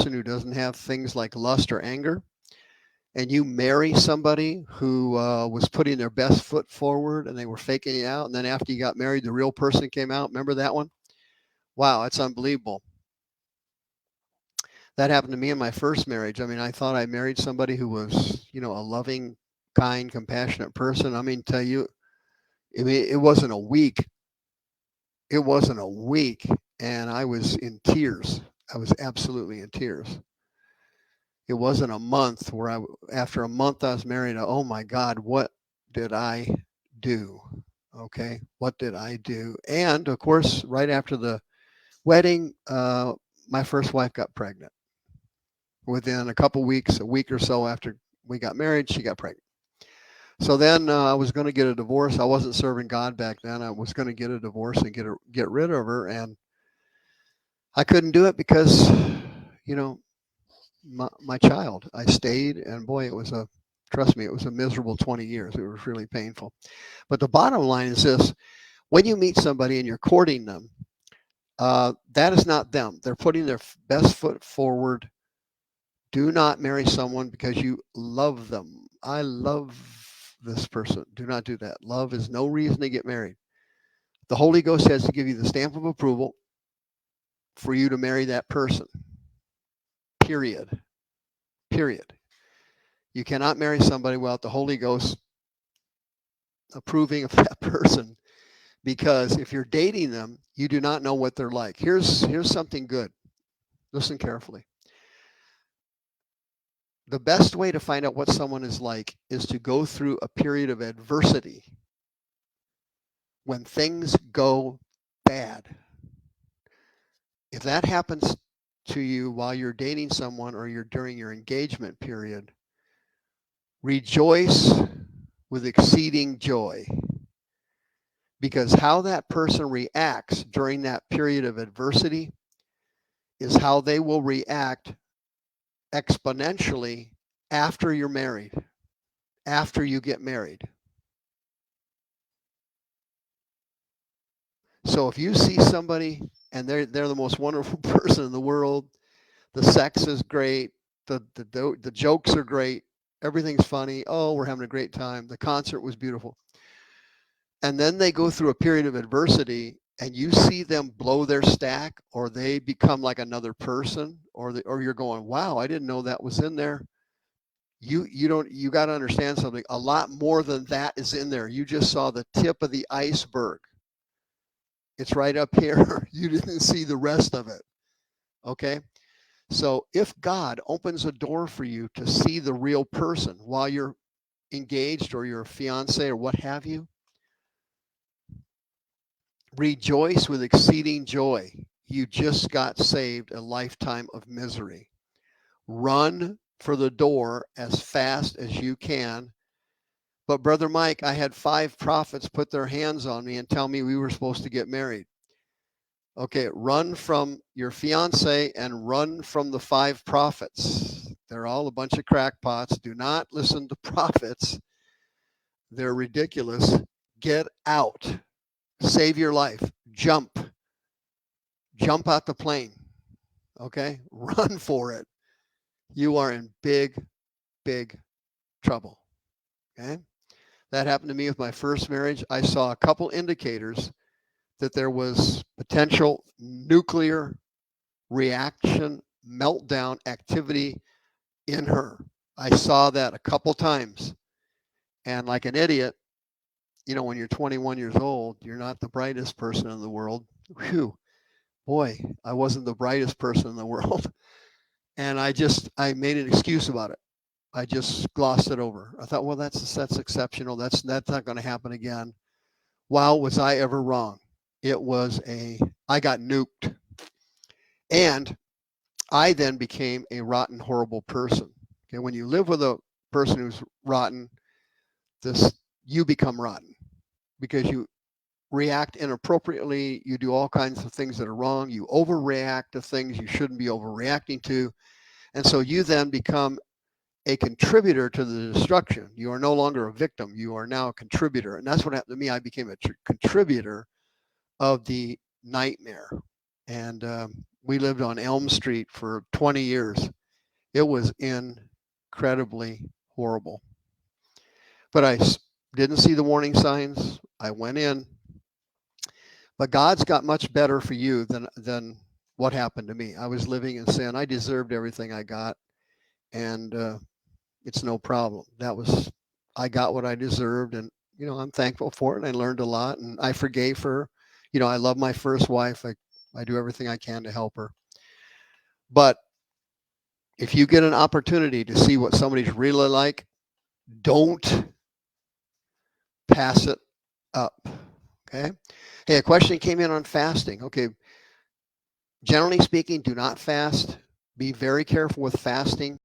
person who doesn't have things like lust or anger, and you marry somebody who was putting their best foot forward and they were faking it out, and then after you got married, the real person came out. Remember that one? Wow, it's unbelievable. That happened to me in my first marriage. I mean, I thought I married somebody who was, a loving, kind, compassionate person. I mean, tell you, I mean, it wasn't a week. It wasn't a week, and I was in tears. I was absolutely in tears. It wasn't a month where after a month I was married. Oh my God, what did I do? Okay, what did I do? And of course, right after the wedding, my first wife got pregnant. Within a couple weeks, a week or so after we got married, she got pregnant. So then I was going to get a divorce. I wasn't serving God back then. I was going to get a divorce and get rid of her, and I couldn't do it because, you know, my child. I stayed, and boy, it was a trust me, it was a miserable 20 years. It was really painful. But the bottom line is this: when you meet somebody and you're courting them, that is not them. They're putting their best foot forward. Do not marry someone because you love them. I love this person. Do not do that. Love is no reason to get married. The Holy Ghost has to give you the stamp of approval for you to marry that person. Period. Period. You cannot marry somebody without the Holy Ghost approving of that person, because if you're dating them, you do not know what they're like. Here's something good. Listen carefully. The best way to find out what someone is like is to go through a period of adversity when things go bad. If that happens to you while you're dating someone or you're during your engagement period, rejoice with exceeding joy, because how that person reacts during that period of adversity is how they will react exponentially after you're married, after you get married. So if you see somebody and they're the most wonderful person in the world, the sex is great, the jokes are great, everything's funny, oh, we're having a great time, the concert was beautiful, and then they go through a period of adversity and you see them blow their stack, or they become like another person, or you're going, wow, I didn't know that was in there. You got to understand something. A lot more than that is in there. You just saw the tip of the iceberg. It's right up here. You didn't see the rest of it. Okay? So if God opens a door for you to see the real person while you're engaged or your fiance or what have you, rejoice with exceeding joy. You just got saved a lifetime of misery. Run for the door as fast as you can. But Brother Mike, I had 5 prophets put their hands on me and tell me we were supposed to get married. Okay, run from your fiance and run from the 5 prophets. They're all a bunch of crackpots. Do not listen to prophets. They're ridiculous. Get out. Save your life. Jump. Jump out the plane. Okay? Run for it. You are in big, big trouble. Okay? That happened to me with my first marriage. I saw a couple indicators that there was potential nuclear reaction, meltdown activity in her. I saw that a couple times. And like an idiot, when you're 21 years old, you're not the brightest person in the world. Whew, boy, I wasn't the brightest person in the world. And I made an excuse about it. I just glossed it over. I thought, well, that's exceptional. That's not going to happen again. Wow, was I ever wrong? I got nuked. And I then became a rotten, horrible person. Okay, when you live with a person who's rotten, you become rotten because you react inappropriately. You do all kinds of things that are wrong. You overreact to things you shouldn't be overreacting to. And so you then become a contributor to the destruction. You are no longer a victim. You are now a contributor. And that's what happened to me. I became a contributor of the nightmare. And We lived on Elm Street for 20 years. It was incredibly horrible. But I didn't see the warning signs. I went in. But God's got much better for you than what happened to me. I was living in sin. I deserved everything I got, and it's no problem. I got what I deserved, and I'm thankful for it. And I learned a lot, and I forgave her. I love my first wife. I do everything I can to help her. But if you get an opportunity to see what somebody's really like, don't pass it up. Okay. Hey, a question came in on fasting. Okay. Generally speaking, do not fast. Be very careful with fasting.